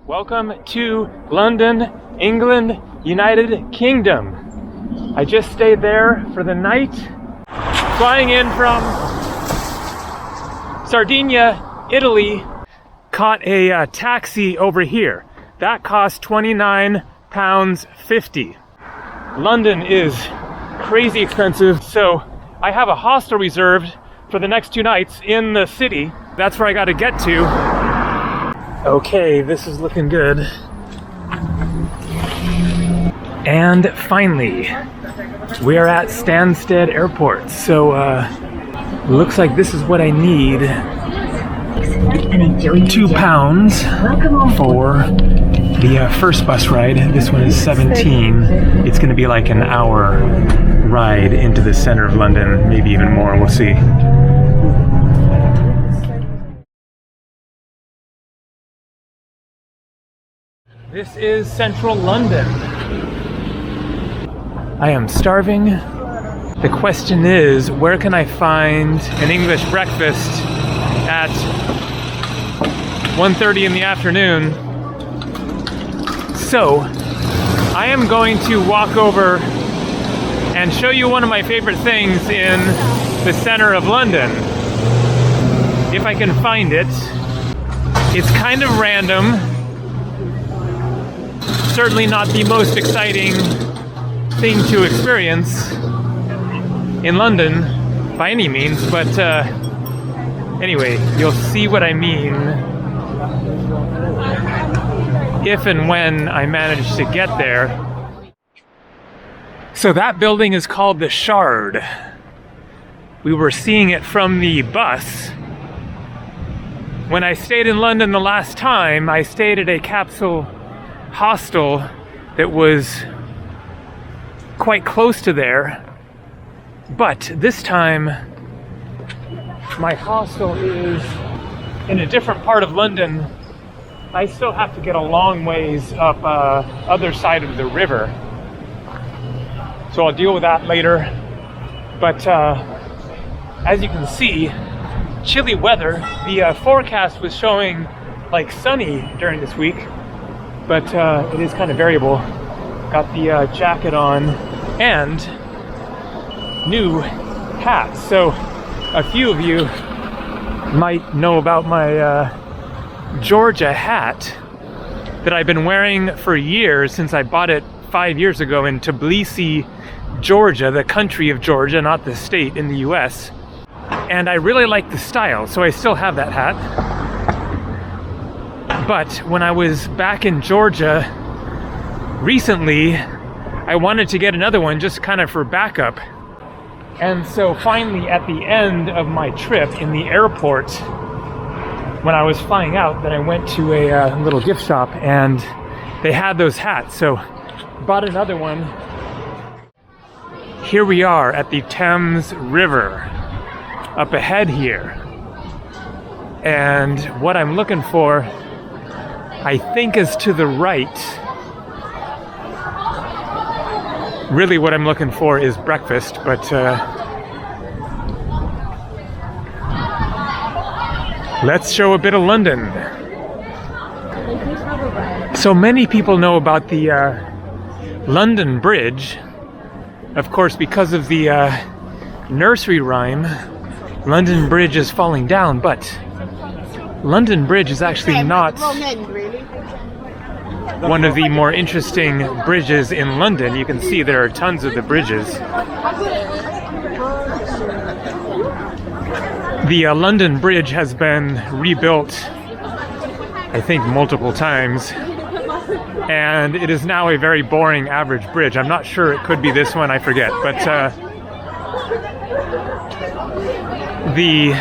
Welcome to London, England, United Kingdom. I just stayed there for the night, flying in from Sardinia, Italy. Caught a taxi over here. That cost £29.50. London is crazy expensive, so I have a hostel reserved for the next 2 nights in the city. That's where I got to get to. Okay, this is looking good. And finally, we are at Stansted Airport. So, looks like this is what I need. £2 for the first bus ride. This one is 17. It's going to be like an hour ride into the center of London, maybe even more. We'll see. This is central London. I am starving. The question is, where can I find an English breakfast at 1:30 in the afternoon? So, I am going to walk over and show you one of my favorite things in the center of London. If I can find it. It's kind of random. Certainly not the most exciting thing to experience in London by any means, but anyway, you'll see what I mean if and when I manage to get there. So that building is called the Shard. We were seeing it from the bus. When I stayed in London the last time, I stayed at a capsule hostel that was quite close to there, but this time my hostel is in a different part of London. I still have to get a long ways up other side of the river, so I'll deal with that later. But as you can see, chilly weather. The forecast was showing like sunny during this week, but it is kind of variable. Got the jacket on and new hats. So a few of you might know about my Georgia hat that I've been wearing for years, since I bought it 5 years ago in Tbilisi, Georgia, the country of Georgia, not the state in the US. And I really like the style, so I still have that hat. But when I was back in Georgia recently, I wanted to get another one just kind of for backup. And so finally at the end of my trip in the airport, when I was flying out, then I went to a little gift shop and they had those hats, so bought another one. Here we are at the Thames River up ahead here. And what I'm looking for, I think, is to the right. Really what I'm looking for is breakfast, but let's show a bit of London. So many people know about the London Bridge, of course, because of the nursery rhyme, London Bridge is falling down, but London Bridge is actually not one of the more interesting bridges in London. You can see there are tons of the bridges. The London Bridge has been rebuilt, I think, multiple times, and it is now a very boring average bridge. I'm not sure, it could be this one, I forget, but the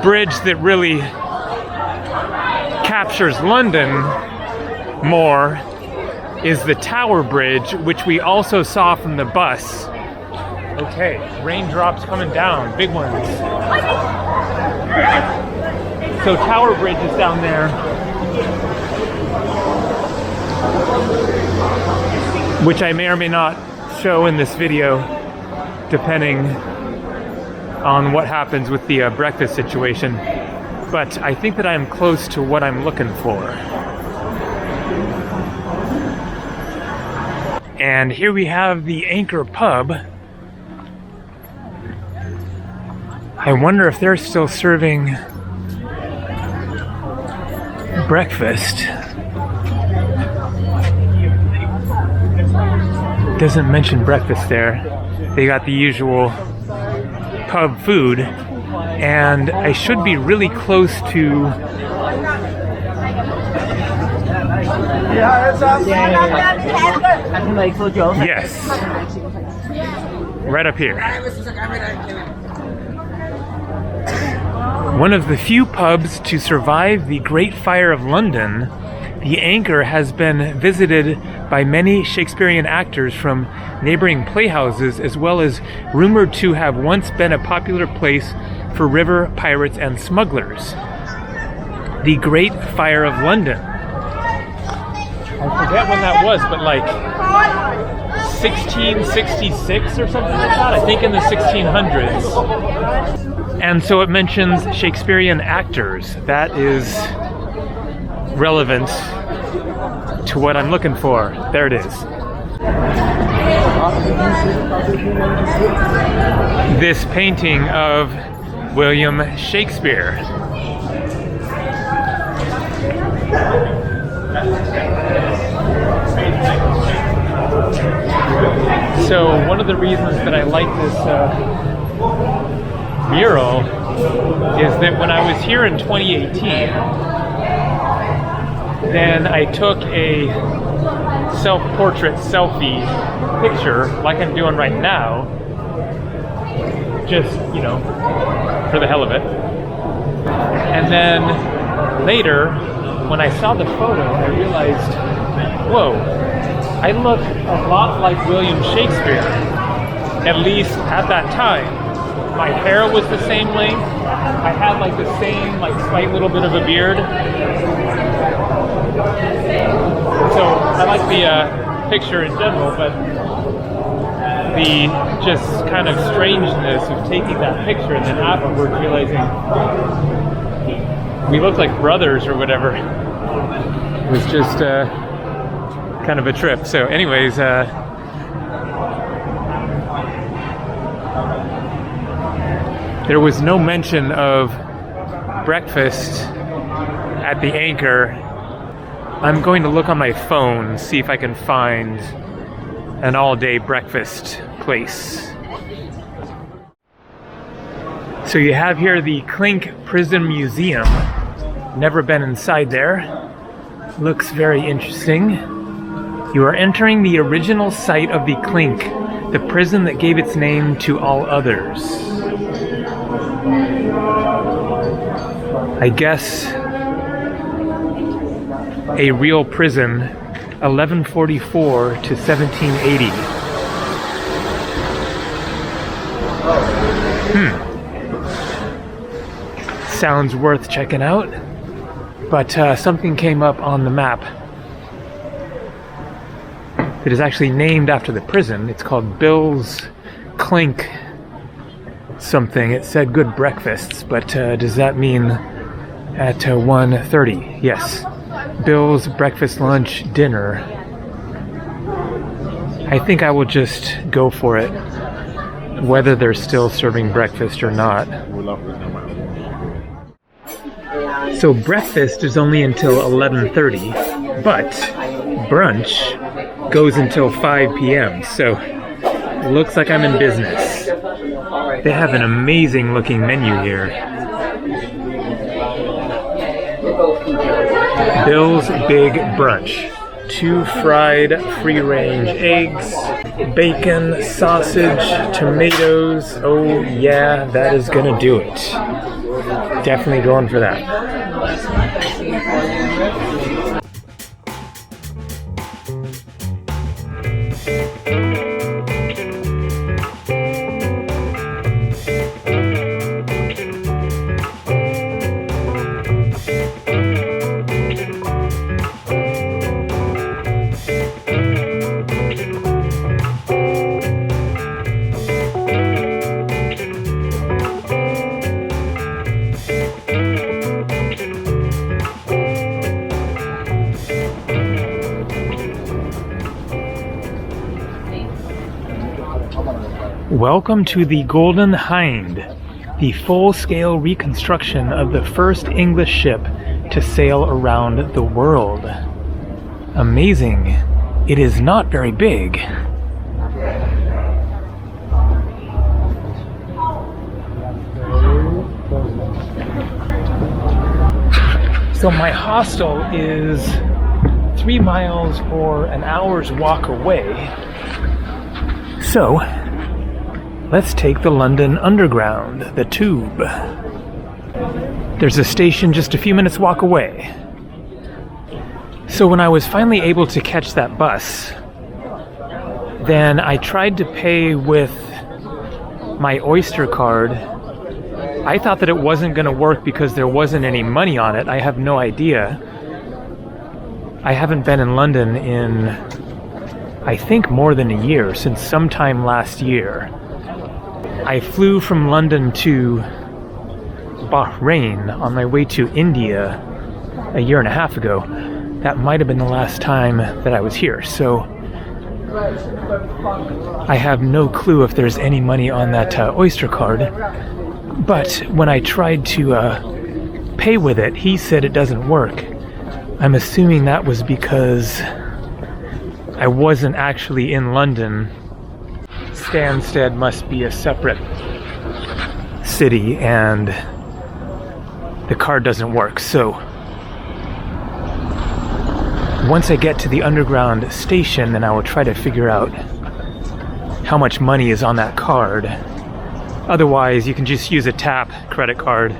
bridge that really captures London more is the Tower Bridge, which we also saw from the bus. Okay, raindrops coming down, big ones. So Tower Bridge is down there, which I may or may not show in this video, depending on what happens with the breakfast situation. But I think that I am close to what I'm looking for. And here we have the Anchor Pub. I wonder if they're still serving breakfast. Doesn't mention breakfast there. They got the usual pub food, and I should be really close to yes, right up here. One of the few pubs to survive the Great Fire of London, the Anchor has been visited by many Shakespearean actors from neighboring playhouses, as well as rumored to have once been a popular place for river pirates and smugglers. The Great Fire of London. I forget when that was, but like 1666 or something like that. I think in the 1600s. And so it mentions Shakespearean actors. That is relevant to what I'm looking for. There it is. This painting of William Shakespeare. So one of the reasons that I like this mural is that when I was here in 2018, then I took a self-portrait selfie picture like I'm doing right now, just, you know, for the hell of it. And then later, when I saw the photo, I realized, whoa, I look a lot like William Shakespeare, at least at that time. My hair was the same length. I had like the same, like, slight little bit of a beard. So I like the picture in general, but the just kind of strangeness of taking that picture and then afterwards realizing we look like brothers or whatever. It was just kind of a trip. So anyways, there was no mention of breakfast at the Anchor. I'm going to look on my phone, see if I can find an all-day breakfast place. So you have here the Clink Prison Museum. Never been inside there. Looks very interesting. You are entering the original site of the Clink, the prison that gave its name to all others. I guess a real prison, 1144 to 1780. Sounds worth checking out, but something came up on the map that is actually named after the prison. It's called Bill's Clink something. It said good breakfasts, but does that mean at 1:30? Yes. Bill's breakfast, lunch, dinner. I think I will just go for it, whether they're still serving breakfast or not. So breakfast is only until 11:30, but brunch goes until 5 p.m. So looks like I'm in business. They have an amazing looking menu here. Bill's Big Brunch. 2 fried free-range eggs, bacon, sausage, tomatoes. Oh yeah, that is gonna do it. Definitely going for that. Welcome to the Golden Hind, the full-scale reconstruction of the first English ship to sail around the world. Amazing. It is not very big. So my hostel is 3 miles or an hour's walk away. So let's take the London Underground, the tube. There's a station just a few minutes walk away. So when I was finally able to catch that bus, then I tried to pay with my Oyster card. I thought that it wasn't going to work because there wasn't any money on it. I have no idea. I haven't been in London in, I think, more than a year, since sometime last year. I flew from London to Bahrain on my way to India a year and a half ago. That might have been the last time that I was here, so I have no clue if there's any money on that Oyster card. But when I tried to pay with it, he said it doesn't work. I'm assuming that was because I wasn't actually in London. Stansted must be a separate city and the card doesn't work. So once I get to the underground station, then I will try to figure out how much money is on that card. Otherwise, you can just use a tap credit card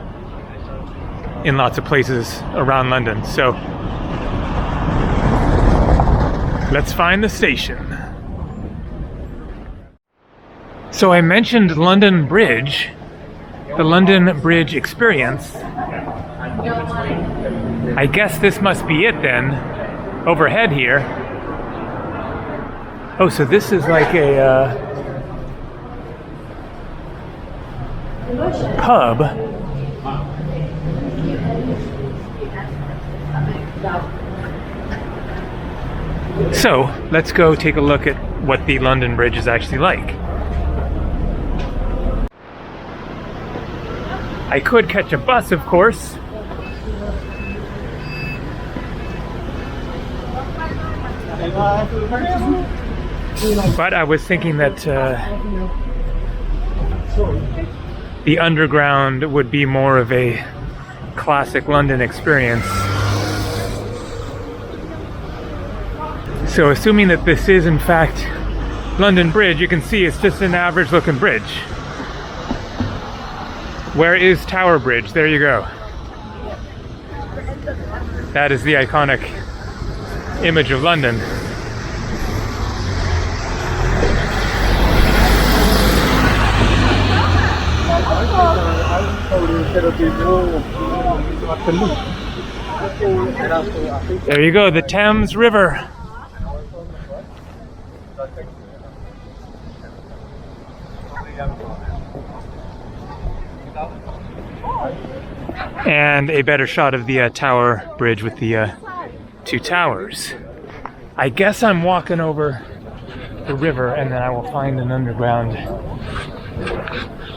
in lots of places around London. So let's find the station. So I mentioned London Bridge, the London Bridge experience. I guess this must be it then, overhead here. Oh, so this is like a pub. So let's go take a look at what the London Bridge is actually like. I could catch a bus, of course. But I was thinking that the underground would be more of a classic London experience. So assuming that this is in fact London Bridge, you can see it's just an average looking bridge. Where is Tower Bridge? There you go. That is the iconic image of London. There you go, the Thames River. And a better shot of the Tower Bridge with the two towers. I guess I'm walking over the river and then I will find an underground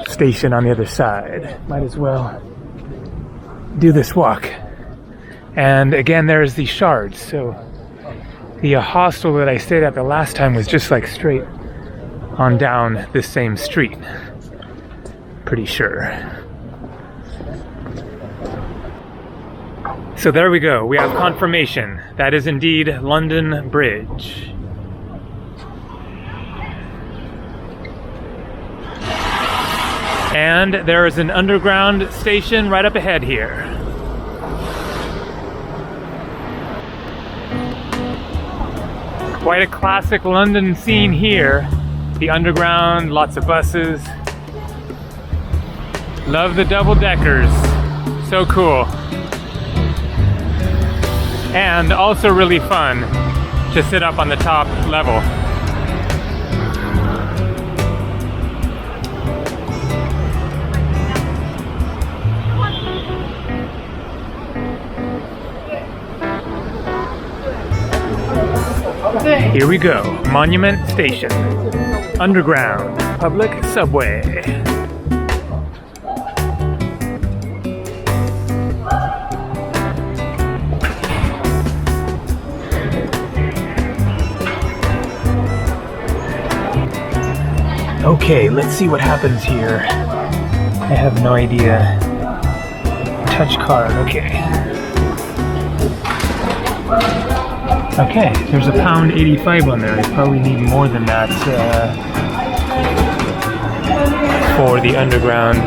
station on the other side. Might as well do this walk. And again, there's the Shards. So the hostel that I stayed at the last time was just like straight on down this same street. Pretty sure. So there we go, we have confirmation. That is indeed London Bridge. And there is an underground station right up ahead here. Quite a classic London scene here. The underground, lots of buses. Love the double-deckers, so cool. And also really fun to sit up on the top level. Here we go, Monument Station. Underground public subway. Okay, let's see what happens here. I have no idea. Touch card, okay. Okay, there's £1.85 on there. I probably need more than that for the underground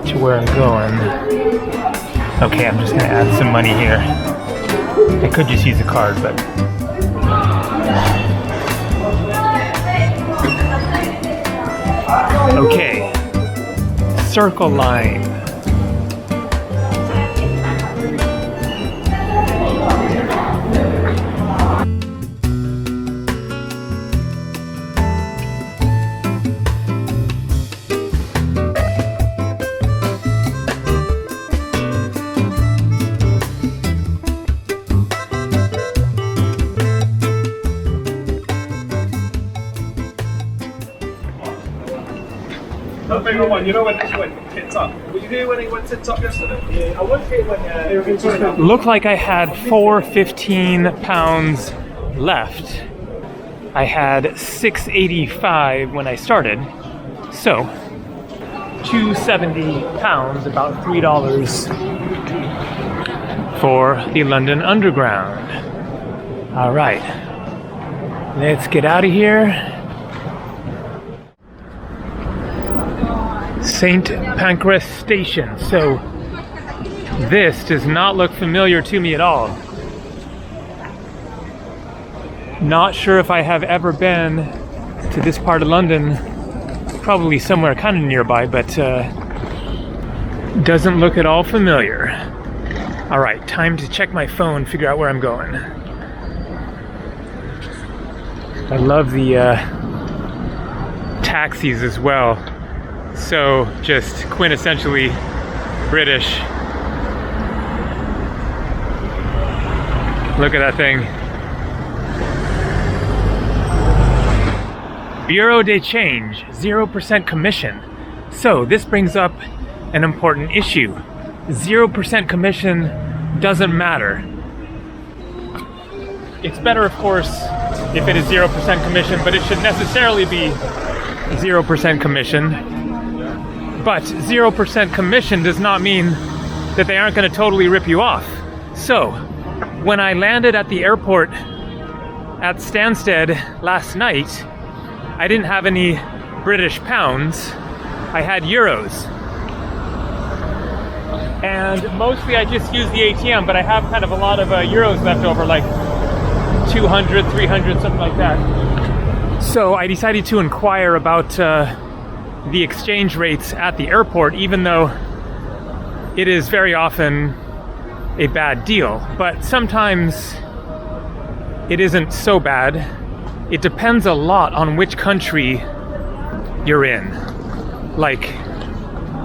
to where I'm going. Okay, I'm just gonna add some money here. I could just use a card, but okay. Circle line. Not favourite one, you know when this went tits up? Were you here when it went tits up yesterday? Yeah, I was here when Looked like I had £4.15 left. I had £6.85 when I started, so £2.70, about $3 for the London Underground. All right, let's get out of here. St. Pancras Station. So this does not look familiar to me at all. Not sure if I have ever been to this part of London. Probably somewhere kind of nearby, but doesn't look at all familiar. All right, time to check my phone, figure out where I'm going. I love the taxis as well. So just quintessentially British. Look at that thing. Bureau de Change, 0% commission. So this brings up an important issue. 0% commission doesn't matter. It's better, of course, if it is 0% commission, but it should necessarily be 0% commission. But 0% commission does not mean that they aren't going to totally rip you off. So, when I landed at the airport at Stansted last night, I didn't have any British pounds. I had euros. And mostly I just use the ATM, but I have kind of a lot of euros left over, like 200, 300, something like that. So I decided to inquire about the exchange rates at the airport, even though it is very often a bad deal. But sometimes it isn't so bad. It depends a lot on which country you're in. Like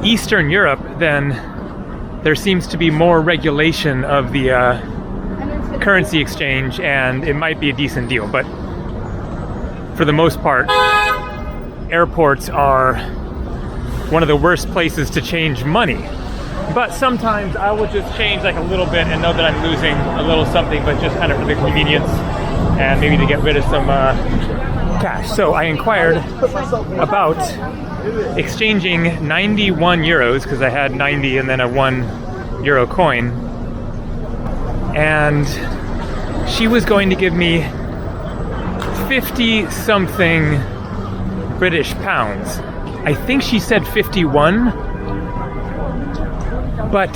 Eastern Europe, then there seems to be more regulation of the currency exchange, and it might be a decent deal. But for the most part, airports are one of the worst places to change money. But sometimes I will just change like a little bit and know that I'm losing a little something, but just kind of for the convenience and maybe to get rid of some cash. So I inquired about exchanging 91 euros because I had 90 and then a €1 coin. And she was going to give me 50 something British pounds. I think she said 51, but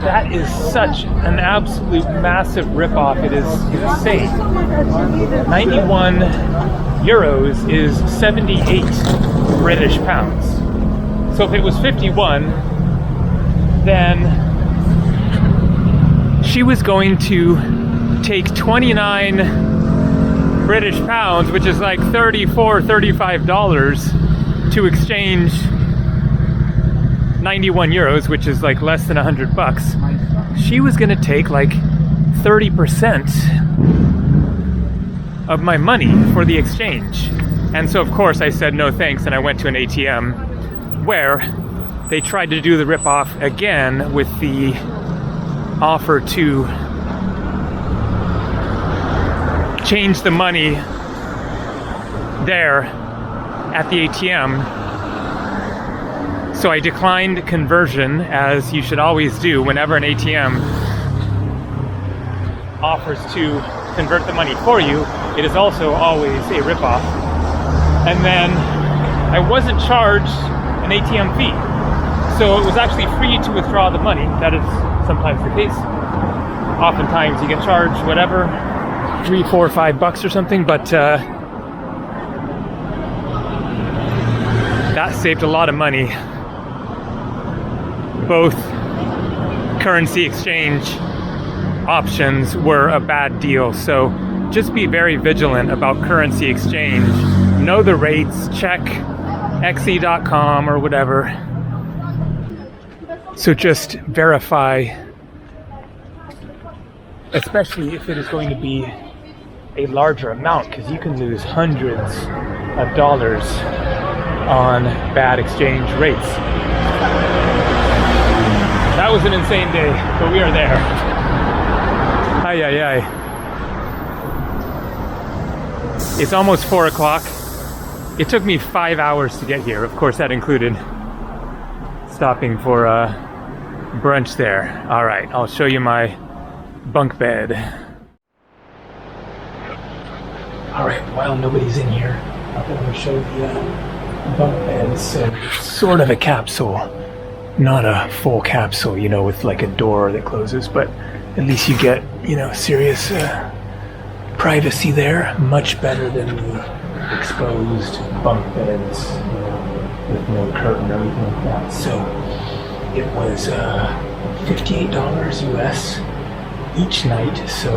that is such an absolute massive ripoff. It is insane. 91 euros is 78 British pounds. So if it was 51, then she was going to take 29 British pounds, which is like $34, $35 to exchange 91 euros, which is like less than $100. She was gonna take like 30%. of my money for the exchange. And so of course I said no thanks, and I went to an ATM where they tried to do the rip-off again with the offer to change the money there at the ATM. So I declined conversion, as you should always do whenever an ATM offers to convert the money for you. It is also always a ripoff. And then I wasn't charged an ATM fee, so it was actually free to withdraw the money. That is sometimes the case. Oftentimes you get charged whatever, $3, $4, $5 or something, but that saved a lot of money. Both currency exchange options were a bad deal, so just be very vigilant about currency exchange. Know the rates, check xe.com or whatever. So just verify, especially if it is going to be a larger amount, because you can lose hundreds of dollars on bad exchange rates. That was an insane day, but we are there. Ay, ay, ay. It's almost 4 o'clock. It took me 5 hours to get here. Of course, that included stopping for brunch there. All right, I'll show you my bunk bed. All right, while nobody's in here, I'm going to show the bunk bed. It's sort of a capsule. Not a full capsule, you know, with like a door that closes, but at least you get, you know, serious privacy there. Much better than the exposed bunk beds, you know, with no curtain or anything like that. So it was $58 US each night, so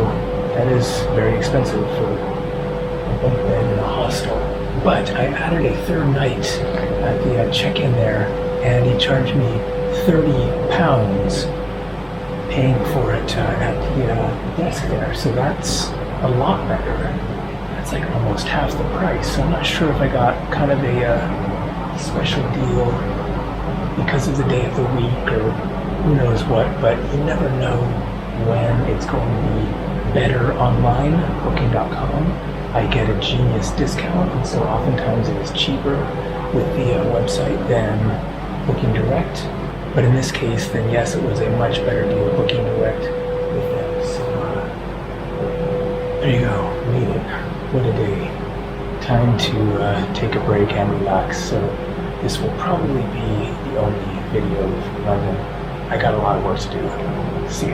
that is very expensive for a bunk bed in a hostel. But I added a third night at the check-in there, and he charged me £30 paying for it at the desk there. So that's a lot better. That's like almost half the price. So I'm not sure if I got kind of a special deal because of the day of the week or who knows what, but you never know when it's going to be better online. Booking.com, I get a genius discount, and so oftentimes it is cheaper with the website than Booking Direct. But in this case, then yes, it was a much better deal Booking Direct with them. So there you go, made it. What a day. Time to take a break and relax. So this will probably be the only video from London. I got a lot of work to do. See you.